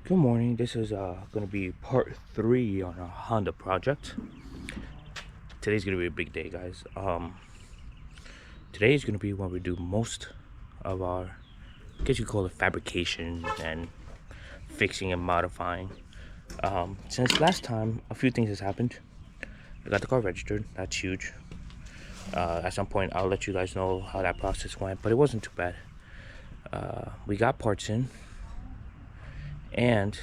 Good morning. This is going to be part 3 on a Honda project. Today's going to be a big day, guys. Today is going to be when we do most of our, I guess you call it fabrication and fixing and modifying. Since last time, a few things has happened. I got the car registered. That's huge. At some point, I'll let you guys know how that process went, but it wasn't too bad. We got parts in. And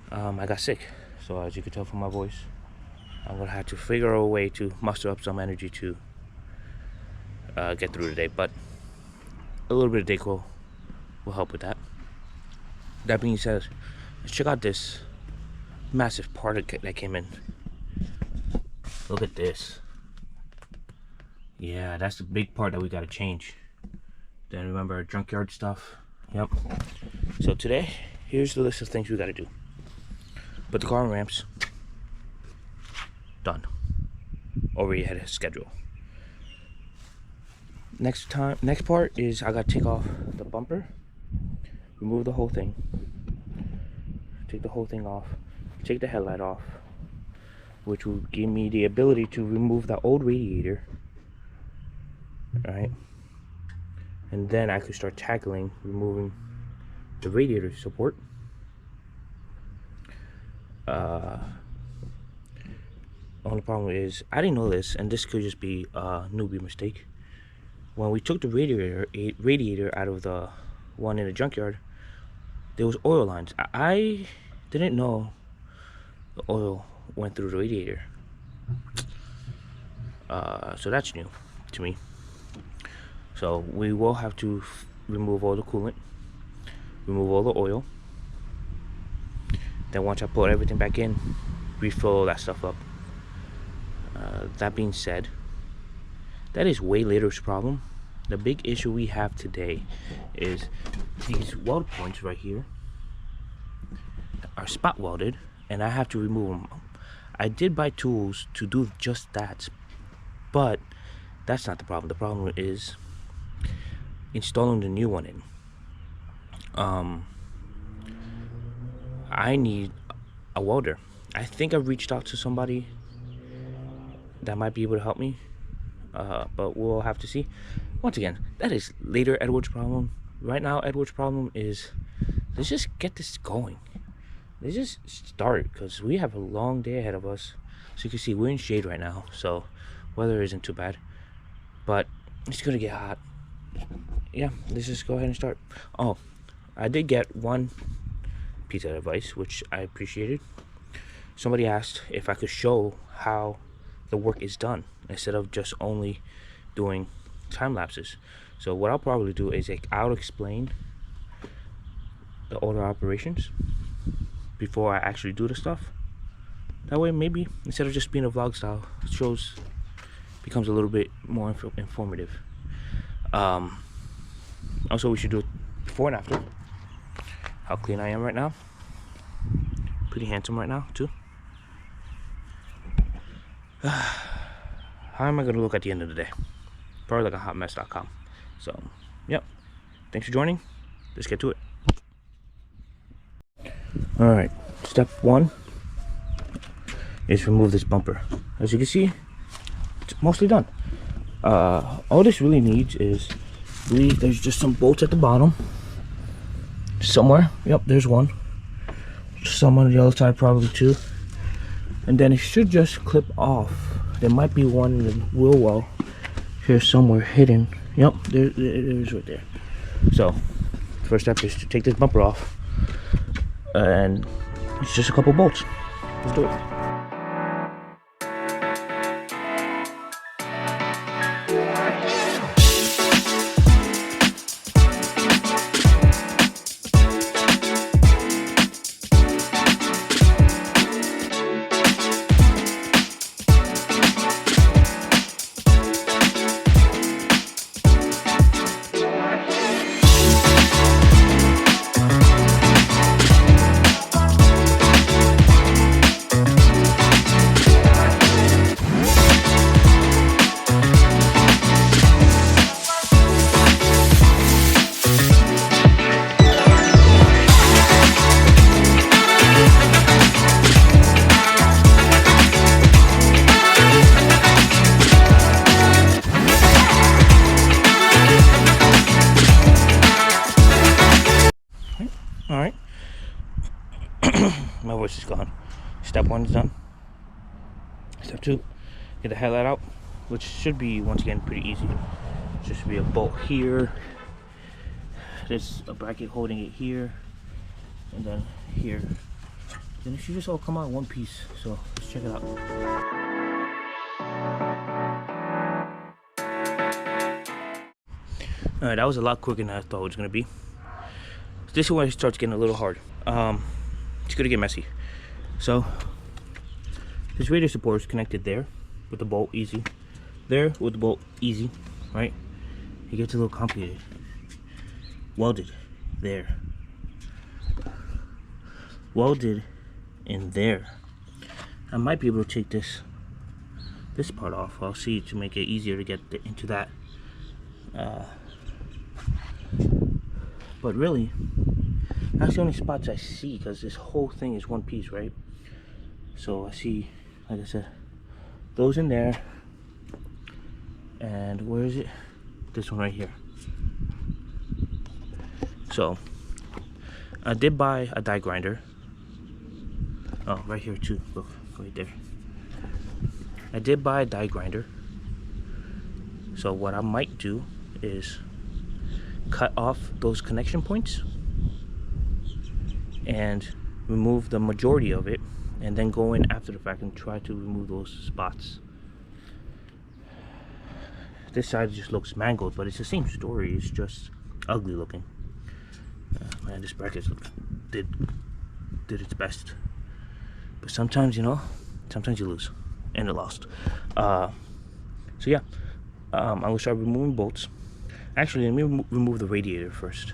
I got sick, so as you can tell from my voice, I'm gonna have to figure a way to muster up some energy to get through the day. But a little bit of Dayquil will help with that. That being said, let's check out this massive part that came in. Look at this. Yeah, that's the big part that we gotta change. Then remember our junkyard stuff. Yep. So today, here's the list of things we gotta do. Put the car on ramps. Done. Already ahead of schedule. Next part is I gotta take off the bumper, remove the whole thing, take the whole thing off, take the headlight off, which will give me the ability to remove the old radiator. Alright. And then I could start tackling removing the radiator support. Only problem is I didn't know this, and this could just be a newbie mistake. When we took the radiator out of the one in the junkyard, there was oil lines. I didn't know the oil went through the radiator. So that's new to me. So we will have to remove all the coolant, remove all the oil. Then once I put everything back in, refill all that stuff up. That being said, that is way later's problem. The big issue we have today is these weld points right here are spot welded, and I have to remove them. I did buy tools to do just that, but that's not the problem. The problem is installing the new one in. I need a welder. I think I've reached out to somebody that might be able to help me, but we'll have to see. Once again, that is later Edward's problem. Right now, Edward's problem is let's just get this going. Let's just start, because we have a long day ahead of us. So you can see we're in shade right now, so weather isn't too bad, but it's gonna get hot. Yeah, let's just go ahead and start. Oh, I did get one piece of advice, which I appreciated. Somebody asked if I could show how the work is done instead of just only doing time lapses. So what I'll probably do is I'll explain the order operations before I actually do the stuff. That way, maybe instead of just being a vlog style, it becomes a little bit more informative. Also, we should do it before and after. How clean I am right now. Pretty handsome right now too. How am I gonna look at the end of the day? Probably like a hotmess.com. So, yep. Thanks for joining. Let's get to it. Alright, step 1 is remove this bumper. As you can see, it's mostly done. All this really needs is, I believe there's just some bolts at the bottom somewhere. Yep, there's one. Some on the other side, probably two. And then it should just clip off. There might be one in the wheel well here somewhere hidden. Yep, there it is right there. So first step is to take this bumper off, and it's just a couple bolts. Let's do it. All right. My voice is gone. Step 1 is done. Step 2, get the headlight out, which should be, once again, pretty easy. Just be a bolt here. There's a bracket holding it here, and then here. Then it should just all come out in one piece. So let's check it out. All right, that was a lot quicker than I thought it was gonna be. This is when it starts getting a little hard. It's gonna get messy. So this radiator support is connected there with the bolt, easy. There with the bolt, easy, right? It gets a little complicated. Welded there. Welded in there. I might be able to take this part off. I'll see to make it easier to get into that. But really, that's the only spots I see, because this whole thing is one piece, right? So I see, like I said, those in there, and where is it? This one right here. So I did buy a die grinder. Oh, right here too. Look, right there. I did buy a die grinder. So what I might do is cut off those connection points and remove the majority of it, and then go in after the fact and try to remove those spots. This side just looks mangled, but it's the same story. It's just ugly looking. Man, this bracket did its best, but sometimes, you know, sometimes you lose, and it lost. So yeah, I'm gonna start removing bolts. Actually, let me remove the radiator first,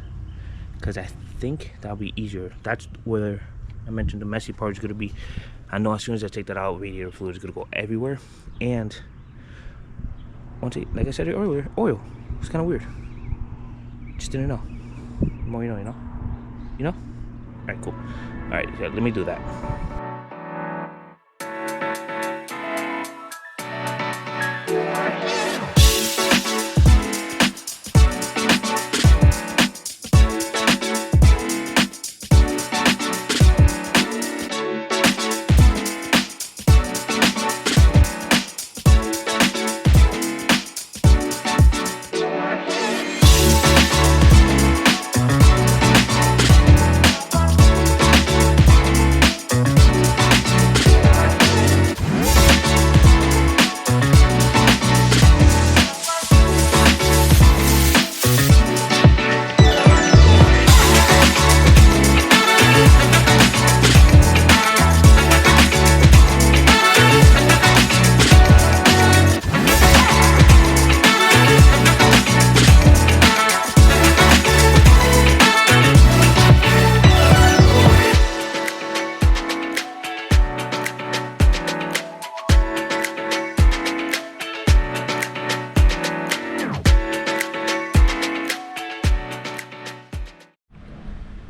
because I think that'll be easier. That's where I mentioned the messy part is gonna be. I know as soon as I take that out, radiator fluid is gonna go everywhere, and once it, like I said earlier, oil. It's kind of weird. Just didn't know. The more you know, you know. You know? All right, cool. All right, so let me do that.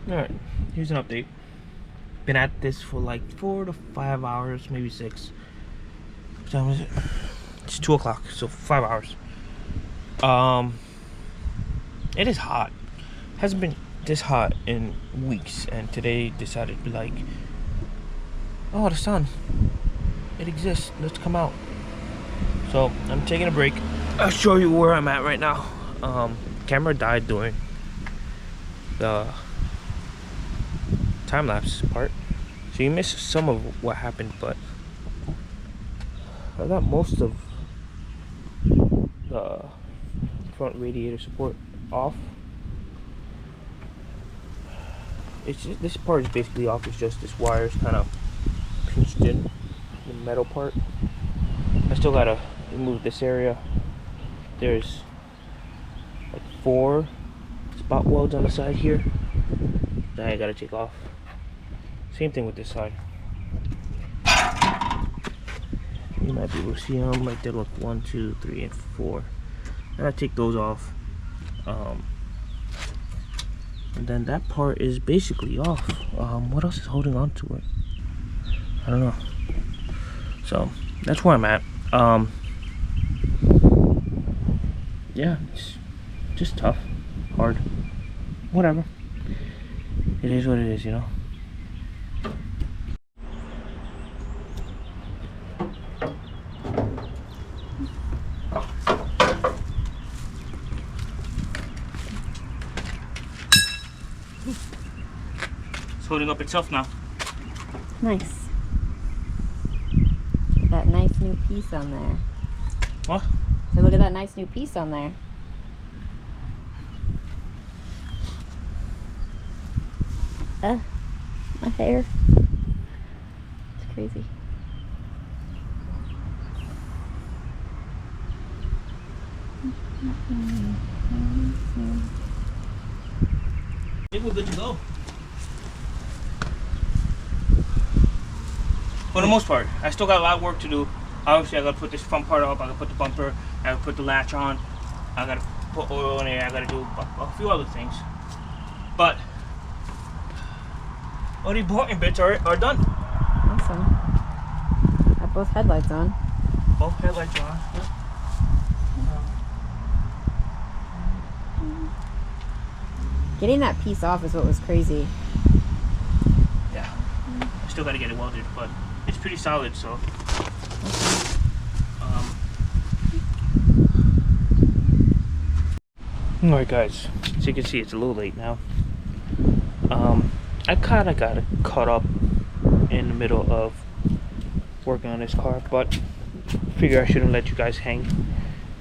Alright, here's an update. Been at this for like 4 to 5 hours, maybe 6. What time is it? It's 2 o'clock, so 5 hours. It is hot. Hasn't been this hot in weeks, and today decided to be like, oh, the sun, it exists, let's come out. So I'm taking a break. I'll show you where I'm at right now. Camera died during the time-lapse part, so you missed some of what happened, but I got most of the front radiator support off. It's just, this part is basically off. It's just this wire is kind of pinched in the metal part. I still gotta remove this area. There's like 4 spot welds on the side here that I gotta take off. Same thing with this side. You might be able to see them right there. Look, 1, 2, 3, and 4. I gotta take those off. And then that part is basically off. What else is holding on to it? I don't know. So that's where I'm at. Yeah, it's just tough, hard, whatever. it is what it is, you know. It's holding up itself now. Nice. That nice new piece on there. What? So look at that nice new piece on there. My hair. It's crazy. I think we're good to go. For the most part, I still got a lot of work to do. Obviously, I gotta put this front part up. I gotta put the bumper. I gotta put the latch on. I gotta put oil in it. I gotta do a few other things. But all the important bits are done. Awesome. Got both headlights on. Both headlights are on. Yep. Getting that piece off is what was crazy. Yeah. I still gotta get it welded, but it's pretty solid, so. Alright guys, as you can see, it's a little late now. I kind of got caught up in the middle of working on this car, but figure I shouldn't let you guys hang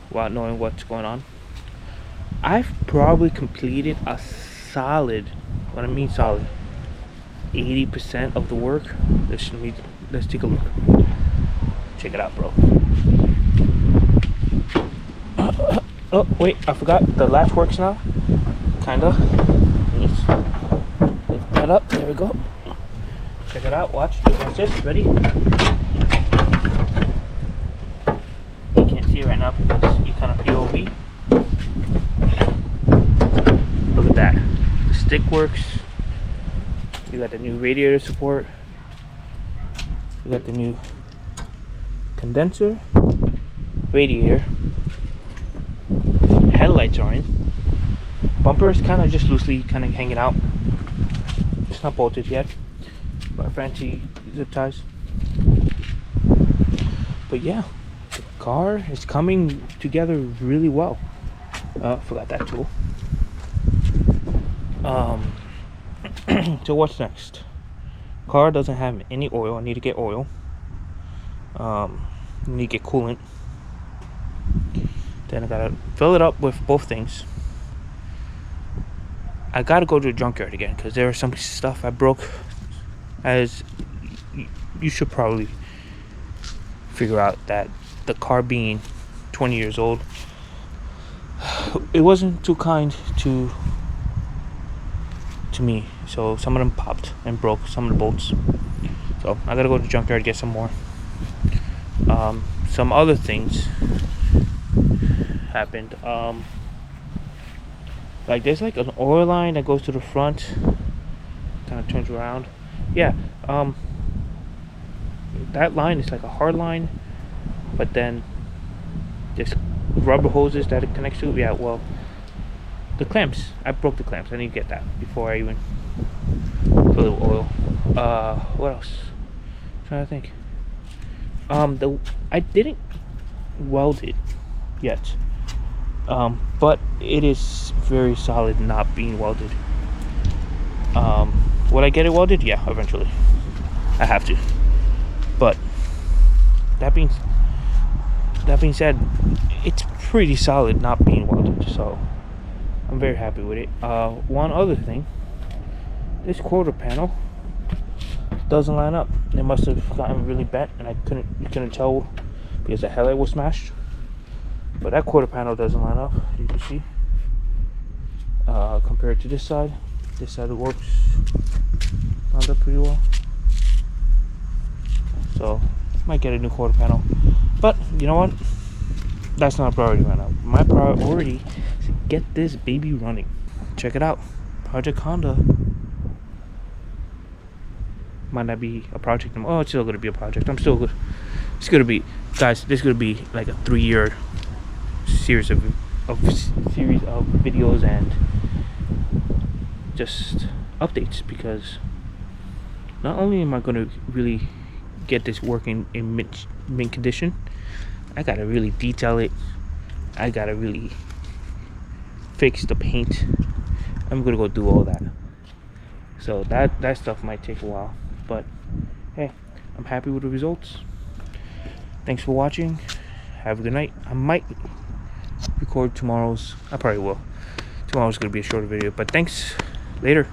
without knowing what's going on. I've probably completed a solid, what I mean solid, 80% of the work. Let's take a look. Check it out, bro. Oh wait, I forgot the latch works now. Kinda. Let's lift that up. There we go. Check it out. Watch this. Ready? You can't see it right now because you kind of POV. Look at that. The stick works. You got the new radiator support. You got the new condenser, radiator. Headlights are in. Bumper is kind of just loosely kind of hanging out. It's not bolted yet, but fancy zip ties. But yeah, the car is coming together really well. Forgot that tool. So what's next? Car doesn't have any oil. I need to get oil. Need to get coolant. Then I gotta fill it up with both things. I gotta go to the junkyard again because there was some stuff I broke. As you should probably figure out that the car being 20 years old, it wasn't too kind to me. So some of them popped and broke, some of the bolts. So I gotta go to the junkyard to get some more. Some other things happened. Like there's like an oil line that goes to the front, kind of turns around. Yeah. That line is like a hard line, but then there's rubber hoses that it connects to. Yeah. Well, the clamps. I broke the clamps. I need to get that before I even fill it with oil. What else? I'm trying to think. I didn't weld it yet. But it is very solid not being welded. Will I get it welded? Yeah, eventually. I have to. But that being said, it's pretty solid not being welded, so I'm very happy with it. One other thing, this quarter panel doesn't line up. It must have gotten really bent, and you couldn't tell because the headlight was smashed. But that quarter panel doesn't line up, you can see. Compared to this side works lined up pretty well. So might get a new quarter panel, but you know what? That's not a priority right now. My priority is to get this baby running. Check it out, Project Honda. Might not be a project. Oh, it's still gonna be a project. I'm still good. It's gonna be, guys. This is gonna be like a 3-year series of videos and just updates, because not only am I going to really get this working in mint condition, I gotta really detail it. I gotta really fix the paint. I'm gonna go do all that. So that stuff might take a while, but hey, I'm happy with the results. Thanks for watching. Have a good night. I might record tomorrow's. I probably will. Tomorrow's gonna be a shorter video, but thanks. Later.